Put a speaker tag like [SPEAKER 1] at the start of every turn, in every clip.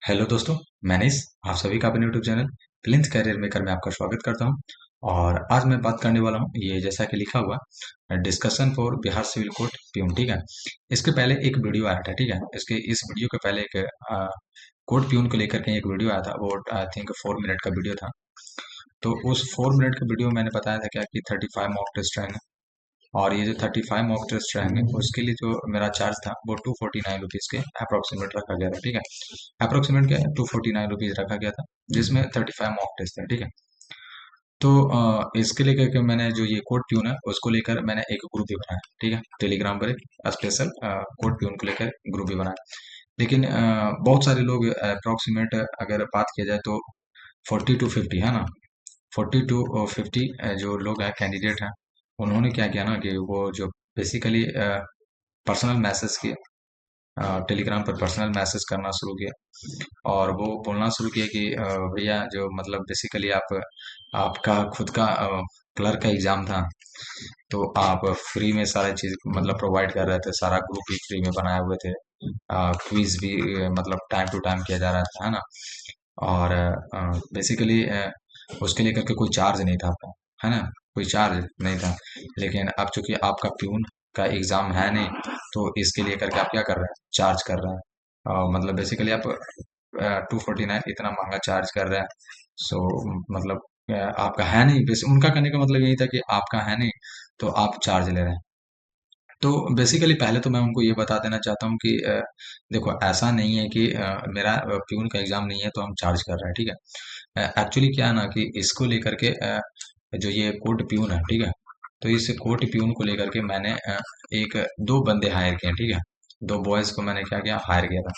[SPEAKER 1] Hello दोस्तों, मैं अनीस। आप सभी का अपने YouTube channel Plinth career maker में आपका स्वागत करता हूं। और आज मैं बात करने वाला हूं, ये जैसा कि लिखा हुआ discussion for Bihar civil court peon. ठीक है। इसके पहले एक वीडियो आया था। ठीक है। इस वीडियो के पहले एक कोर्ट प्यून को लेकर के एक वीडियो आया था। वो आई थिंक 4 मिनट का वीडियो था। तो उस 4 मिनट के वीडियो में मैंने बताया था क्या कि 35 मॉक टेस्ट रहेंगे। और ये जो 35 मॉक टेस्ट रहेंगे उसके लिए जो मेरा चार्ज था वो 249 रुपीज़ के अप्रोक्सीमेट रखा गया था। ठीक है। अप्रोक्सीमेट क्या है, 249 रुपीज़ रखा गया था, जिसमें 35 मॉक टेस्ट थे। ठीक है। तो इसके लेकर के मैंने जो ये कोड ट्यून है उसको लेकर मैंने एक ग्रुप भी बनाया। ठीक है। टेलीग्राम पर एक स्पेशल कोड ट्यून को लेकर ग्रुप भी बनाया। लेकिन बहुत सारे लोग अप्रोक्सीमेट अगर बात किया जाए तो 40 to 50 है ना। 40 to 50 जो लोग हैं, कैंडिडेट हैं, उन्होंने क्या किया ना कि वो जो बेसिकली पर्सनल मैसेज किए, टेलीग्राम पर पर्सनल मैसेज करना शुरू किया। और वो बोलना शुरू किया कि भैया जो मतलब बेसिकली आपका खुद का क्लर्क का एग्जाम था, तो आप फ्री में सारा चीज मतलब प्रोवाइड कर रहे थे, सारा ग्रुप भी फ्री में बनाए हुए थे, क्विज भी मतलब टाइम टू टाइम किया जा रहा था, है ना। और बेसिकली उसके लेकर के कोई चार्ज नहीं था आपका, है ना। कोई चार्ज नहीं था। लेकिन अब चूंकि आपका प्यून का एग्जाम है नहीं, तो इसके लिए करके आप क्या कर रहे हैं, चार्ज कर रहे हैं। मतलब बेसिकली आप 249 इतना महंगा चार्ज कर रहे हैं। सो मतलब आपका है नहीं, उनका कहने का मतलब यही था कि आपका है नहीं, तो आप चार्ज ले रहे हैं। तो बेसिकली पहले तो मैं उनको ये बता देना चाहता हूँ कि देखो, ऐसा नहीं है कि मेरा प्यून का एग्जाम नहीं है तो हम चार्ज कर रहे हैं। ठीक है। एक्चुअली क्या है ना कि इसको लेकर के जो ये कोर्ट प्यून है, ठीक है, तो इस कोर्ट प्यून को लेकर के मैंने एक दो बंदे हायर किए। ठीक है। दो बॉयज को मैंने क्या किया, हायर किया था।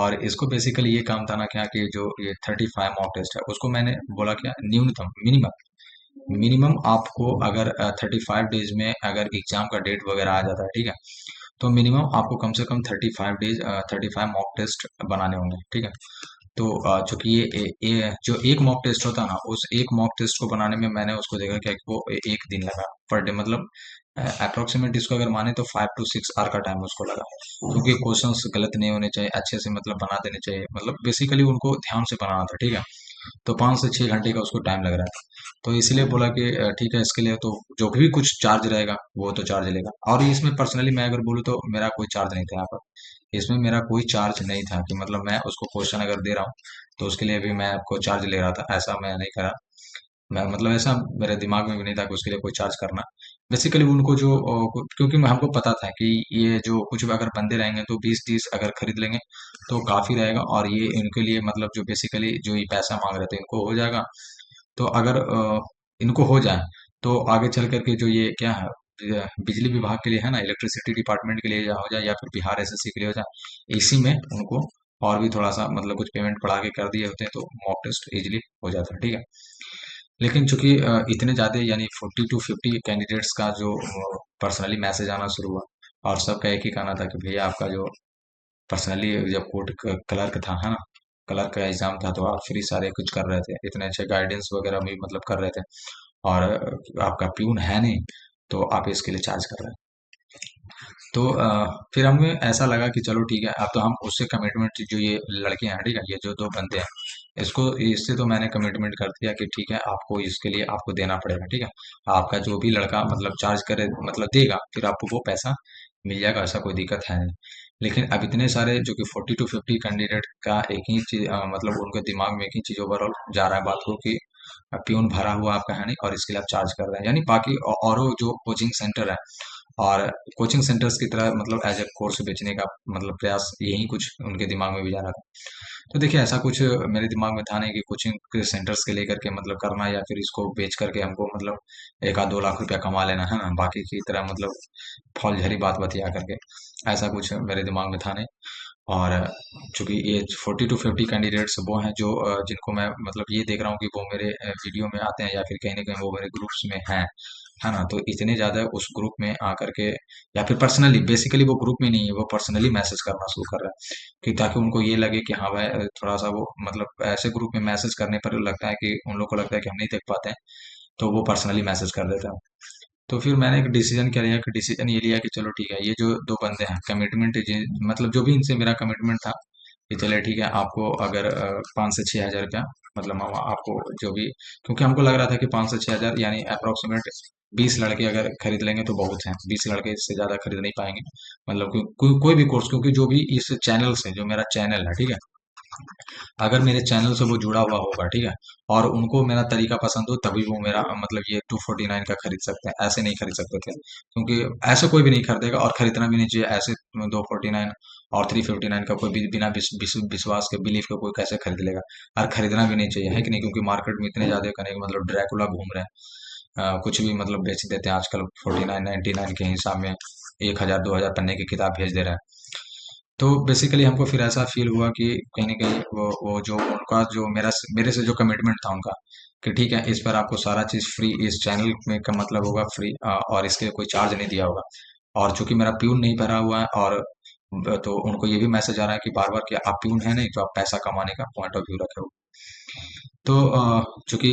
[SPEAKER 1] और इसको बेसिकली ये काम था ना क्या कि जो ये 35 मॉक टेस्ट है उसको मैंने बोला क्या, न्यूनतम मिनिमम मिनिमम आपको अगर 35 डेज में अगर एग्जाम का डेट वगैरह आ जाता है, ठीक है, तो मिनिमम आपको कम से कम 35 डेज 35 मॉक टेस्ट बनाने होंगे। ठीक है। तो चूंकि जो एक मॉक टेस्ट होता है ना, उस एक मॉक टेस्ट को बनाने में मैंने उसको देखा क्या कि वो एक दिन लगा पर डे, मतलब अप्रोक्सीमेट इसको अगर माने तो 5 to 6 आवर का टाइम उसको लगा। क्योंकि क्वेश्चंस गलत नहीं होने चाहिए, अच्छे से मतलब बना देने चाहिए, मतलब बेसिकली उनको ध्यान से बनाना था। ठीक है। तो 5 से 6 घंटे का उसको टाइम लग रहा है। तो इसलिए बोला कि ठीक है, इसके लिए तो जो भी कुछ चार्ज रहेगा वो तो चार्ज लेगा। और इसमें पर्सनली मैं अगर बोलूँ तो मेरा कोई चार्ज नहीं था यहाँ पर। इसमें मेरा कोई चार्ज नहीं था कि मतलब मैं उसको क्वेश्चन अगर दे रहा हूँ तो उसके लिए भी मैं आपको चार्ज ले रहा था, ऐसा मैं नहीं करा। मैं मतलब ऐसा मेरे दिमाग में भी नहीं था कि उसके लिए कोई चार्ज करना। बेसिकली उनको जो क्योंकि हमको पता था कि ये जो कुछ भी अगर बंदे रहेंगे तो 20-30 अगर खरीद लेंगे तो काफी रहेगा। और ये इनके लिए मतलब जो बेसिकली जो ये पैसा मांग रहे थे इनको हो जाएगा। तो अगर इनको हो जाए तो आगे चल करके जो ये क्या है, बिजली विभाग के लिए है ना, इलेक्ट्रिसिटी डिपार्टमेंट के लिए या हो जाए या फिर बिहार एसएससी के लिए हो जाए, इसी में उनको और भी थोड़ा सा मतलब कुछ पेमेंट बढ़ा के कर दिए होते हैं तो मॉक टेस्ट इजीली हो जाता है। ठीक है। लेकिन चूंकि इतने ज्यादा यानी 40 to 50 कैंडिडेट्स का जो पर्सनली मैसेज आना शुरू हुआ, और सबका एक ही कहना था कि भैया आपका जो पर्सनली जब कोर्ट क्लर्क था, है ना, क्लर्क का एग्जाम था, तो आप फ्री सारे कुछ कर रहे थे, इतने अच्छे गाइडेंस वगैरह भी मतलब कर रहे थे। और आपका प्यून है नहीं, तो आप इसके लिए चार्ज कर रहे हैं। तो फिर हमें ऐसा लगा कि चलो ठीक है, अब तो हम उससे कमिटमेंट, जो ये लड़के हैं, ठीक है, ये जो दो बंदे हैं, इसको इससे तो मैंने कमिटमेंट कर दिया कि ठीक है, आपको इसके लिए आपको देना पड़ेगा। ठीक है। आपका जो भी लड़का मतलब चार्ज करे मतलब देगा, फिर आपको वो पैसा मिल जाएगा, ऐसा कोई दिक्कत है नहीं। लेकिन अब इतने सारे जो कि 40 to 50 कैंडिडेट का एक ही चीज मतलब उनके दिमाग में एक ही चीज ओवरऑल जा रहा है बात को कि प्यून भरा हुआ आपका है नहीं और इसके लिए आप चार्ज कर रहे हैं, यानी बाकी और जो कोचिंग सेंटर है और कोचिंग सेंटर्स की तरह मतलब एज ए कोर्स बेचने का मतलब प्रयास, यही कुछ उनके दिमाग में भी जा रहा था। तो देखिए, ऐसा कुछ मेरे दिमाग में था नहीं कि कोचिंग सेंटर्स के लेकर के मतलब करना या फिर इसको बेच करके हमको मतलब 1 आध 2 लाख रुपया कमा लेना, है ना, बाकी की तरह मतलब फौलझड़ी बात बतिया करके, ऐसा कुछ मेरे दिमाग में था नहीं। और चूंकि ये 40 to 50 कैंडिडेट्स वो हैं जो जिनको मैं मतलब ये देख रहा हूँ कि वो मेरे वीडियो में आते हैं या फिर कहीं ना कहीं वो मेरे ग्रुप्स में हैं, है ना। तो इतने ज्यादा उस ग्रुप में आकर के या फिर पर्सनली, बेसिकली वो ग्रुप में नहीं है, वो पर्सनली मैसेज करना शुरू कर रहा है कि ताकि उनको ये लगे कि हाँ भाई, थोड़ा सा वो मतलब ऐसे ग्रुप में मैसेज करने पर लगता है कि उन लोग को लगता है कि हम नहीं देख पाते हैं, तो वो पर्सनली मैसेज कर देता है। तो फिर मैंने एक डिसीजन क्या लिया कि डिसीजन ये लिया कि चलो ठीक है, ये जो दो बंदे हैं कमिटमेंट, मतलब जो भी इनसे मेरा कमिटमेंट था, कि चले ठीक है, आपको अगर 5 से 6 हज़ार रुपया, मतलब हम आपको जो भी, क्योंकि हमको लग रहा था कि 5 से 6 हज़ार यानी अप्रोक्सीमेट 20 लड़के अगर खरीद लेंगे तो बहुत हैं, 20 लड़के इससे ज़्यादा खरीद नहीं पाएंगे। मतलब कोई भी कोर्स, क्योंकि जो भी इस चैनल से, जो मेरा चैनल है ठीक है, अगर मेरे चैनल से वो जुड़ा हुआ होगा ठीक है, और उनको मेरा तरीका पसंद हो, तभी वो मेरा मतलब ये 249 का खरीद सकते हैं, ऐसे नहीं खरीद सकते थे। क्योंकि ऐसे कोई भी नहीं खरीदेगा, और खरीदना भी नहीं चाहिए ऐसे। 249 और 359 का कोई भी बिना विश्वास के, बिलीफ के कोई कैसे खरीद लेगा। और खरीदना भी नहीं चाहिए, है कि नहीं, क्योंकि मार्केट में इतने ज्यादा करने के मतलब ड्रैकुला घूम रहे हैं। कुछ भी मतलब बेच देते हैं आजकल, 49, 99 के हिसाब में 1,000 2,000 पन्ने की किताब भेज दे रहा है। तो बेसिकली हमको फिर ऐसा फील हुआ कि कहीं न कहीं वो जो उनका जो मेरे से जो कमिटमेंट था उनका, कि ठीक है, इस पर आपको सारा चीज़ फ्री, इस चैनल में का मतलब होगा फ्री, और इसके लिए कोई चार्ज नहीं दिया होगा। और चूँकि मेरा प्यून नहीं भरा हुआ है, और तो उनको ये भी मैसेज आ रहा है कि बार-बार कि आप प्यून है नहीं, तो आप पैसा कमाने का पॉइंट ऑफ व्यू रखे हो। तो चूँकि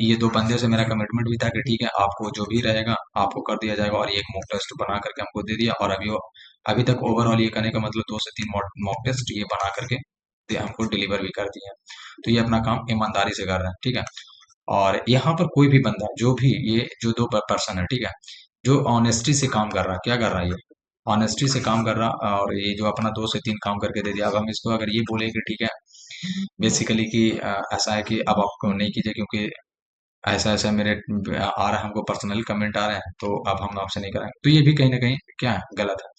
[SPEAKER 1] ये 2 बंदे से मेरा कमिटमेंट भी था कि ठीक है, आपको जो भी रहेगा आपको कर दिया जाएगा, और ये एक मॉक टेस्ट बना करके हमको दे दिया। और अभी तक ओवरऑल ये करने का मतलब 2 से 3 मॉक टेस्ट ये बना करके हमको डिलीवर भी कर दिया। तो ये अपना काम ईमानदारी से कर रहे हैं, ठीक है। और यहाँ पर कोई भी बंदा, जो भी ये जो 2 पर्सन है ठीक है, जो ऑनेस्टी से काम कर रहा है, क्या कर रहा है ये, ऑनेस्टी से काम कर रहा, और ये जो अपना 2 से 3 काम करके दे दिया। अब हम इसको अगर ये बोले कि ठीक है, बेसिकली कि ऐसा है कि अब आप नहीं कीजिए, क्योंकि ऐसा ऐसा मेरे आ रहा है, हमको पर्सनली कमेंट आ रहे हैं, तो अब हम आपसे नहीं कराएंगे, तो ये भी कहीं ना कहीं क्या है, गलत है।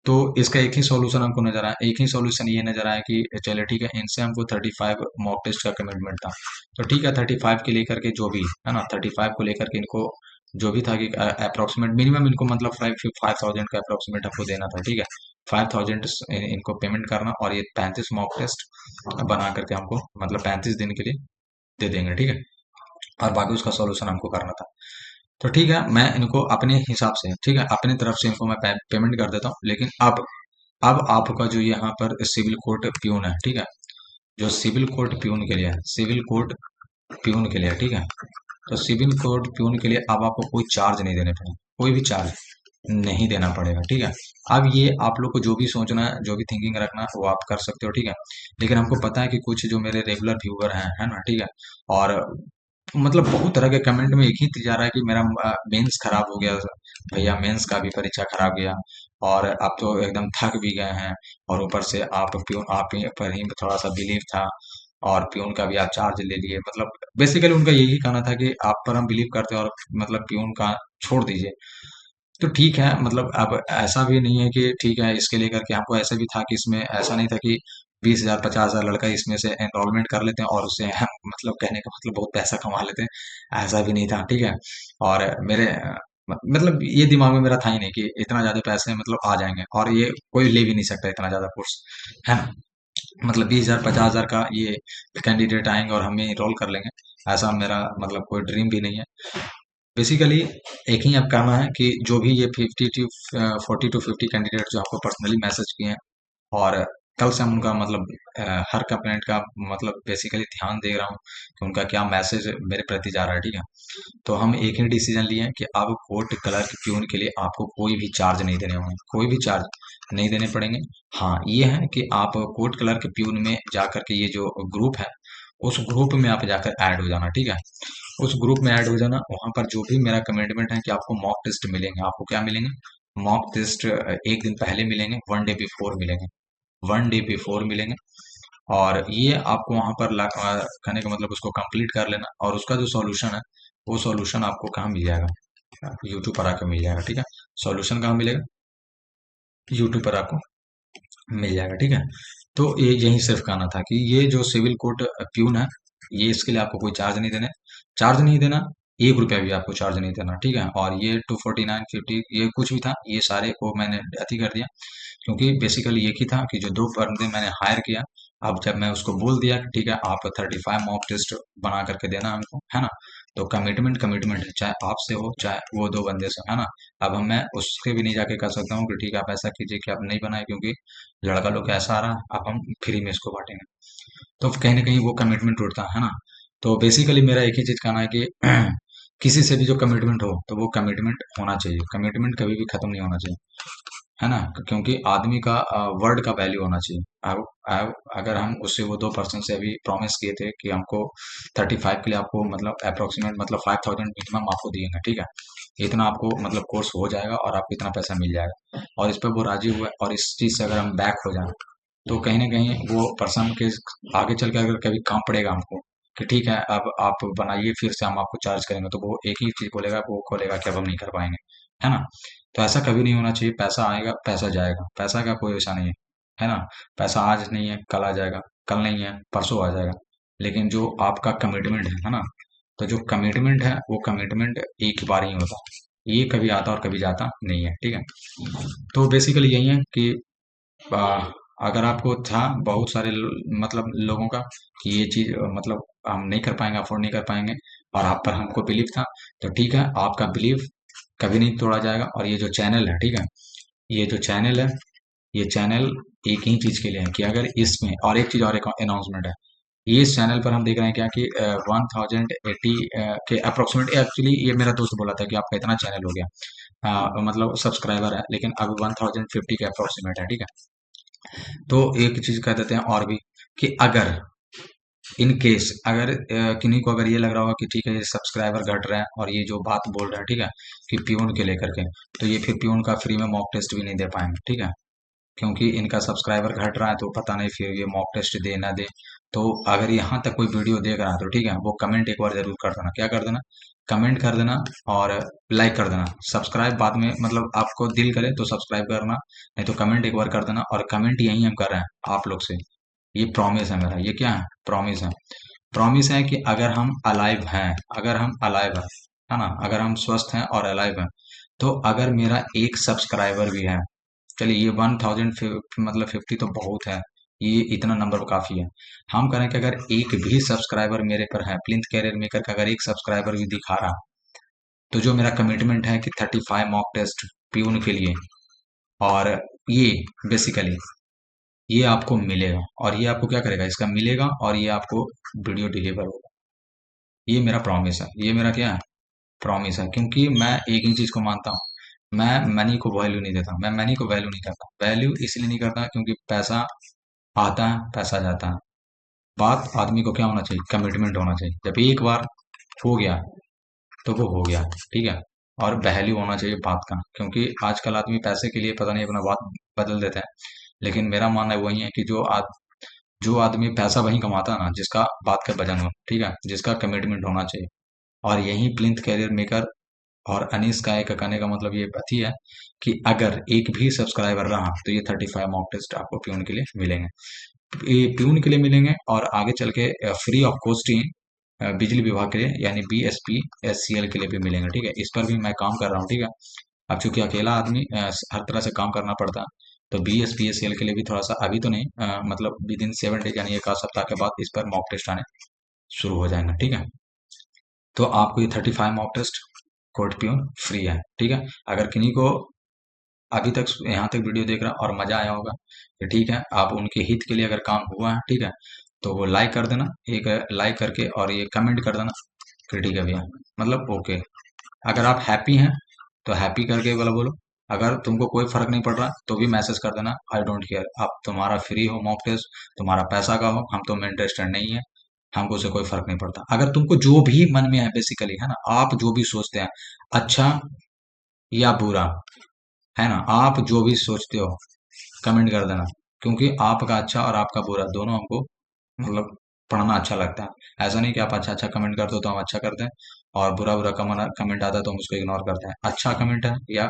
[SPEAKER 1] तो इसका एक ही सॉल्यूशन हमको नजर आया, एक ही सॉल्यूशन ये नजर आया कि चले ठीक है, इनसे हमको 35 मॉक टेस्ट का कमिटमेंट था। तो ठीक है, 35 के लेकर के जो भी है ना, 35 को लेकर के इनको जो भी था कि अप्रोक्सीमेट मिनिमम इनको मतलब 5,000 का अप्रोक्सीमेट हमको देना था, ठीक है। 5,000 इनको पेमेंट करना, और ये 35 मॉक टेस्ट बना करके हमको मतलब 35 दिन के लिए दे देंगे, ठीक है। और बाकी उसका सॉल्यूशन हमको करना था। तो ठीक है, मैं इनको अपने हिसाब से, ठीक है, अपनी तरफ से इनको मैं पेमेंट कर देता हूँ। लेकिन अब आपका जो यहाँ पर सिविल कोर्ट प्यून है, ठीक है, जो सिविल कोर्ट प्यून के लिए है, सिविल कोर्ट प्यून के लिए, ठीक है, तो सिविल कोर्ट प्यून के लिए अब आपको कोई चार्ज नहीं देने पड़ेगा, कोई भी चार्ज नहीं देना पड़ेगा, ठीक है। अब ये आप लोग को जो भी सोचना है, जो भी थिंकिंग रखना है, वो आप कर सकते हो, ठीक है। लेकिन हमको पता है कि कुछ जो मेरे रेगुलर व्यूअर हैं, है ना, ठीक है, और मतलब बहुत तरह के कमेंट में एक ही चीज आ रहा है कि मेरा मेंस खराब हो गया, भैया मेंस का भी परीक्षा खराब गया, और आप तो एकदम थक भी गए हैं, और ऊपर से आप ही पर ही थोड़ा सा बिलीव था, और प्यून का भी आप चार्ज ले लिए। मतलब बेसिकली उनका यही कहना था कि आप पर हम बिलीव करते हैं, और मतलब प्यून का छोड़ दीजिए। तो ठीक है, मतलब अब ऐसा भी नहीं है कि ठीक है, इसके लेकर के हमको ऐसा भी था कि इसमें ऐसा नहीं था कि 20,000 50,000 लड़का इसमें से एनरोलमेंट कर लेते हैं, और उससे हम मतलब कहने का मतलब बहुत पैसा कमा लेते हैं, ऐसा भी नहीं था, ठीक है। और मेरे मतलब ये दिमाग में मेरा था ही नहीं कि इतना ज्यादा पैसे मतलब आ जाएंगे, और ये कोई ले भी नहीं सकता इतना ज्यादा कोर्स, है ना। मतलब 20,000 50,000 का ये कैंडिडेट आएंगे और हमें रोल कर लेंगे, ऐसा मेरा मतलब कोई ड्रीम भी नहीं है। बेसिकली एक ही अब कहना है कि जो भी ये 40 to 50 कैंडिडेट जो आपको पर्सनली मैसेज किए हैं, और कल से हम उनका मतलब हर कंप्लेंट का मतलब बेसिकली ध्यान दे रहा हूँ कि उनका क्या मैसेज मेरे प्रति जा रहा है, ठीक है। तो हम एक ही डिसीजन लिए हैं कि अब कोर्ट क्लर्क प्यून के लिए आपको कोई भी चार्ज नहीं देने होंगे, कोई भी चार्ज नहीं देने पड़ेंगे। हाँ, ये है कि आप कोर्ट क्लर्क प्यून में जाकर के ये जो ग्रुप है, उस ग्रुप में आप जाकर ऐड हो जाना, ठीक है। उस ग्रुप में ऐड हो जाना, वहां पर जो भी मेरा कमिटमेंट है कि आपको मॉक टेस्ट मिलेंगे, आपको क्या मिलेंगे, मॉक टेस्ट एक दिन पहले मिलेंगे, 1 डे बिफोर मिलेंगे, 1 डे बिफोर मिलेंगे। और ये आपको वहां पर कहने का मतलब उसको कंप्लीट कर लेना, और उसका जो सॉल्यूशन है, वो सॉल्यूशन आपको कहाँ मिल जाएगा, यूट्यूब पर आकर मिल जाएगा, ठीक है। सॉल्यूशन कहाँ मिलेगा, यूट्यूब पर आपको मिल जाएगा, ठीक है। तो ये यही सिर्फ कहना था कि ये जो सिविल कोर्ट प्यून है, ये इसके लिए आपको कोई चार्ज नहीं देना, चार्ज नहीं देना, 1 रुपया भी आपको चार्ज नहीं देना, ठीक है। और ये 249 50 ये कुछ भी था, ये सारे को मैंने अति कर दिया, क्योंकि बेसिकली एक ही था कि जो 2 बंदे मैंने हायर किया, अब जब मैं उसको बोल दिया कि ठीक है, आप 35 मॉक टेस्ट बना करके देना हमको, है ना। तो कमिटमेंट कमिटमेंट है, चाहे आपसे हो चाहे वो 2 बंदे से, है ना। अब मैं उसके भी नहीं जाके कर सकता हूँ कि ठीक है आप ऐसा कीजिए कि आप नहीं बनाए, क्योंकि लड़का लोग कैसा आ रहा है, अब हम फ्री में इसको बांटेंगे, तो कहीं ना कहीं वो कमिटमेंट टूटता है ना। तो बेसिकली मेरा एक ही चीज कहना है कि किसी से भी जो कमिटमेंट हो, तो वो कमिटमेंट होना चाहिए, कमिटमेंट कभी भी खत्म नहीं होना चाहिए। है ना? क्योंकि आदमी का वर्ड का वैल्यू होना चाहिए। अगर हम उससे वो 2% से अभी प्रॉमिस किए थे कि हमको 35 के लिए आपको मतलब अप्रोक्सीमेट मतलब 5000 मिनिमम आपको दिएंगे, ठीक है, इतना आपको मतलब कोर्स हो जाएगा और आपको इतना पैसा मिल जाएगा, और इस पर वो राजी हुआ, और इस चीज से अगर हम बैक हो जाए तो कहीं ना कहीं वो पर्सन के आगे चल के अगर कभी काम पड़ेगा हमको कि ठीक है अब आप बनाइए फिर से हम आपको चार्ज करेंगे, तो वो एक ही चीज बोलेगा, वो बोलेगा कि अब हम नहीं कर पाएंगे, है ना? तो ऐसा कभी नहीं होना चाहिए। पैसा आएगा पैसा जाएगा, पैसा का कोई वैसा नहीं है ना? पैसा आज नहीं है कल आ जाएगा, कल नहीं है परसों आ जाएगा, लेकिन जो आपका कमिटमेंट है ना, तो जो कमिटमेंट है वो कमिटमेंट एक ही बार ही होता है, ये कभी आता और कभी जाता नहीं है, ठीक है? तो बेसिकली यही है कि आ, अगर आपको था बहुत सारे मतलब लोगों का कि ये चीज मतलब हम नहीं कर पाएंगे, अफोर्ड नहीं कर पाएंगे, और आप पर हमको बिलीव था, तो ठीक है, आपका बिलीव कभी नहीं तोड़ा जाएगा। और ये जो चैनल है, ठीक है, ये जो चैनल है, ये चैनल एक ही चीज के लिए है कि अगर इसमें, और एक चीज और एक अनाउंसमेंट है, ये इस चैनल पर हम देख रहे हैं क्या कि 1080 के अप्रोक्सीमेट, एक्चुअली ये मेरा दोस्त बोला था कि आपका इतना चैनल हो गया, मतलब सब्सक्राइबर है, लेकिन अब 1050 के अप्रोक्सीमेट है, ठीक है? तो एक चीज कह देते हैं और भी कि अगर इन केस अगर किन्हीं को अगर ये लग रहा होगा कि ठीक है ये सब्सक्राइबर घट रहे हैं और ये जो बात बोल रहे हैं, ठीक है, कि प्यून के लेकर के, तो ये फिर प्यून का फ्री में मॉक टेस्ट भी नहीं दे पाएंगे, ठीक है, क्योंकि इनका सब्सक्राइबर घट रहा है, तो पता नहीं फिर ये मॉक टेस्ट दे ना दे। तो अगर यहाँ तक कोई वीडियो देख रहा है तो ठीक है, वो कमेंट एक बार जरूर कर देना, क्या कर देना, कमेंट कर देना, और लाइक कर देना। सब्सक्राइब बाद में मतलब आपको दिल करे तो सब्सक्राइब करना, नहीं तो कमेंट एक बार कर देना, और कमेंट यही हम कर रहे हैं आप लोग से, ये प्रॉमिस है मेरा, ये क्या है, प्रॉमिस है। प्रॉमिस है कि अगर हम अलाइव हैं, अगर हम अलाइव हैं, है ना, अगर हम स्वस्थ हैं और अलाइव हैं, तो अगर मेरा एक सब्सक्राइबर भी है, चलिए ये 1000 मतलब 50 तो बहुत है, ये इतना नंबर काफी है। हम करें कि अगर एक भी सब्सक्राइबर मेरे पर है, प्लिंथ कैरियर मेकर का अगर एक सब्सक्राइबर भी दिखा रहा, तो जो मेरा कमिटमेंट है कि 35 मॉक टेस्ट प्यून के लिए, और ये बेसिकली ये आपको मिलेगा, और ये आपको क्या करेगा, इसका मिलेगा, और ये आपको वीडियो डिलीवर होगा। ये मेरा प्रॉमिस है, ये मेरा क्या है, प्रॉमिस है, क्योंकि मैं एक ही चीज को मानता हूँ, मैं मनी को वैल्यू नहीं देता, मैं मनी को वैल्यू नहीं करता, वैल्यू इसलिए नहीं करता क्योंकि पैसा आता है पैसा जाता है। बात आदमी को क्या होना चाहिए, कमिटमेंट होना चाहिए, जब एक बार हो गया तो वो हो गया, ठीक है? और वैल्यू होना चाहिए बात का, क्योंकि आजकल आदमी पैसे के लिए पता नहीं अपना बात बदल देता है, लेकिन मेरा मानना वही है कि जो आदमी पैसा वही कमाता है ना जिसका बात का वजन हो, ठीक है, जिसका कमिटमेंट होना चाहिए। और यही प्लिंथ कैरियर मेकर और अनीस का एक कहने का मतलब ये बात ही है कि अगर एक भी सब्सक्राइबर रहा तो ये 35 मॉक टेस्ट आपको प्यून के लिए मिलेंगे, ये प्यून के लिए मिलेंगे, और आगे चल के फ्री ऑफ कॉस्ट ही बिजली विभाग के लिए यानी बीएसपी एससीएल के लिए भी मिलेंगे, ठीक है? इस पर भी मैं काम कर रहा हूँ, ठीक है? अब चूंकि अकेला आदमी हर तरह से काम करना पड़ता है, तो बीएसपी एससीएल के लिए भी थोड़ा सा अभी तो नहीं, मतलब विद इन 7 डेज यानी एक आध सप्ताह के बाद इस पर मॉक टेस्ट आने शुरू हो जाएंगे, ठीक है? तो आपको ये 35 mock test code peon free है, ठीक है? अगर किन्हीं को अभी तक यहाँ तक वीडियो देख रहा और मजा आया होगा, तो ठीक है, आप उनके हित के लिए अगर काम हुआ है, ठीक है, तो वो लाइक कर देना, एक लाइक करके, और ये कमेंट कर देना कि ठीक है भैया, मतलब ओके। अगर आप हैप्पी हैं तो हैप्पी करके वाला बोलो, अगर तुमको कोई फर्क नहीं पड़ रहा तो भी मैसेज कर देना आई डोंट केयर, आप तुम्हारा फ्री हो मॉक टेस्ट, तुम्हारा पैसा का हो, हम तो में इंटरेस्टेड नहीं है, हमको उससे कोई फर्क नहीं पड़ता। अगर तुमको जो भी मन में है बेसिकली, है ना, आप जो भी सोचते हैं, अच्छा या बुरा, है ना, आप जो भी सोचते हो कमेंट कर देना, क्योंकि आपका अच्छा और आपका बुरा दोनों हमको मतलब पढ़ना अच्छा लगता है। ऐसा नहीं कि आप अच्छा अच्छा कमेंट करते हो तो हम अच्छा करते हैं, और बुरा बुरा कमेंट आता है तो हम उसको इग्नोर करते हैं। अच्छा कमेंट है या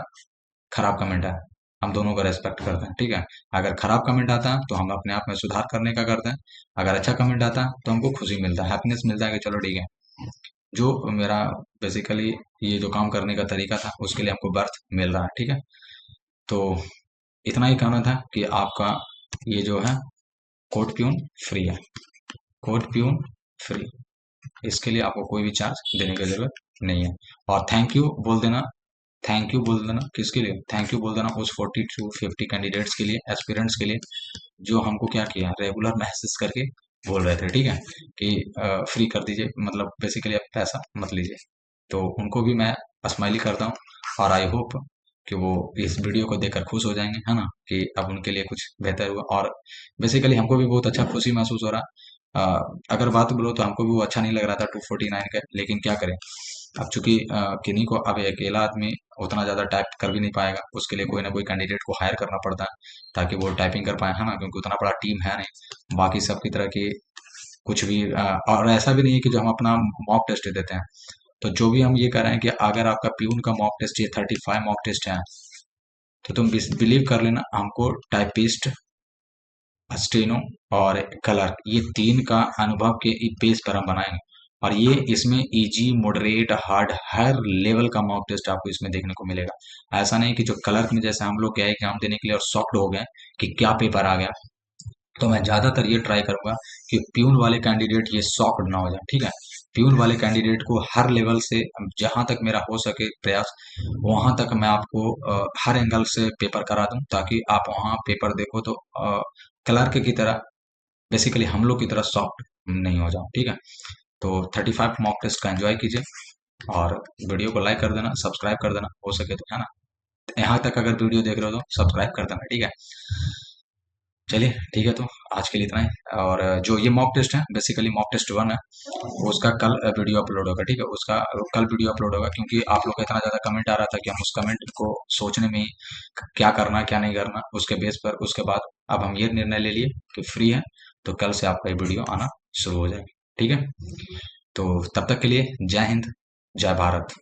[SPEAKER 1] खराब कमेंट है, हम दोनों का रेस्पेक्ट करते हैं, ठीक है? अगर खराब कमेंट आता है तो हम अपने आप में सुधार करने का करते हैं, अगर अच्छा कमेंट आता है तो हमको खुशी मिलता है, हैप्पीनेस मिलता है कि चलो ठीक है, जो मेरा बेसिकली ये जो काम करने का तरीका था उसके लिए हमको बर्थ मिल रहा है, ठीक है? तो इतना ही कहना था कि आपका ये जो है कोड प्यून फ्री है, कोड प्यून फ्री, इसके लिए आपको कोई भी चार्ज देने की जरूरत नहीं है। और थैंक यू बोल देना, थैंक यू बोल देना किसके लिए, थैंक यू बोल देना उस 40 टू 50 कैंडिडेट्स के लिए, एस्पिरेंट्स के लिए, जो हमको क्या किया, रेगुलर मैसेज करके बोल रहे थे, ठीक है, कि फ्री कर दीजिए, मतलब बेसिकली आप पैसा मत लीजिए। तो उनको भी मैं स्माइली करता हूँ, और आई होप कि वो इस वीडियो को देखकर खुश हो जाएंगे, है ना, कि अब उनके लिए कुछ बेहतर हुआ। और बेसिकली हमको भी बहुत अच्छा खुशी महसूस हो रहा है। अगर बात बोलो तो हमको भी वो अच्छा नहीं लग रहा था 249 का, लेकिन क्या करें। अब चूंकि किन्हीं को, अब अकेला आदमी उतना ज्यादा टाइप कर भी नहीं पाएगा, उसके लिए कोई ना कोई कैंडिडेट को हायर करना पड़ता है ताकि वो टाइपिंग कर पाए, है ना, क्योंकि उतना बड़ा टीम है नहीं बाकी सब की तरह की। कुछ भी और ऐसा भी नहीं है कि जो हम अपना मॉक टेस्ट देते हैं। तो जो भी हम ये कर रहे हैं कि अगर आपका प्यून का मॉक टेस्ट ये 35 मॉक टेस्ट है, तो तुम बिलीव कर लेना, हमको टाइपिस्ट, स्टेनो और कलर, ये तीन का अनुभव के बेस पर हम बनाएंगे। और ये इसमें इजी, मॉडरेट, हार्ड, हर लेवल का मॉक टेस्ट आपको इसमें देखने को मिलेगा। ऐसा नहीं कि जो क्लर्क में जैसे हम लोग गए एग्जाम देने के लिए और शॉक्ड हो गए कि क्या पेपर आ गया। तो मैं ज्यादातर ये ट्राई करूंगा कि प्यून वाले कैंडिडेट ये शॉक्ड ना हो जाए, ठीक है। प्यून वाले कैंडिडेट को हर लेवल से, जहां तक मेरा हो सके प्रयास, वहां तक मैं आपको हर एंगल से पेपर करा दूं, ताकि आप वहां पेपर देखो तो क्लर्क की तरह, बेसिकली हम लोग की तरह सॉफ्ट नहीं हो जाओ, ठीक है। तो 35 मॉक टेस्ट का एंजॉय कीजिए, और वीडियो को लाइक कर देना, सब्सक्राइब कर देना हो सके तो, है ना। यहाँ तक अगर वीडियो देख रहे हो तो सब्सक्राइब कर देना, ठीक है। चलिए ठीक है, तो आज के लिए इतना ही। और जो ये मॉक टेस्ट है, बेसिकली मॉक टेस्ट 1 है, वो उसका कल वीडियो अपलोड होगा, ठीक है। उसका कल वीडियो अपलोड होगा, क्योंकि आप लोग का इतना ज्यादा कमेंट आ रहा था कि हम उस कमेंट को सोचने में ही क्या करना क्या नहीं करना, उसके बेस पर उसके बाद अब हम ये निर्णय ले लिए कि फ्री है तो कल से आपका ये वीडियो आना शुरू हो जाएगी, ठीक है। तो तब तक के लिए जय हिंद, जय भारत।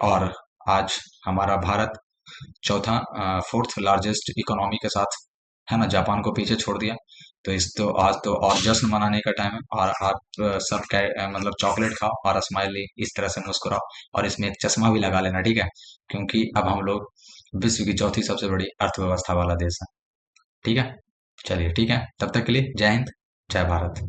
[SPEAKER 1] और आज हमारा भारत चौथा, फोर्थ लार्जेस्ट इकोनॉमी के साथ, है ना, जापान को पीछे छोड़ दिया। तो इस तो आज तो और जश्न मनाने का टाइम है, और आप सब मतलब चॉकलेट खाओ और स्माइली इस तरह से मुस्कुराओ, और इसमें एक चश्मा भी लगा लेना, ठीक है, क्योंकि अब हम लोग विश्व की चौथी सबसे बड़ी अर्थव्यवस्था वाला देश है, ठीक है। चलिए ठीक है, तब तक के लिए जय हिंद, जय भारत।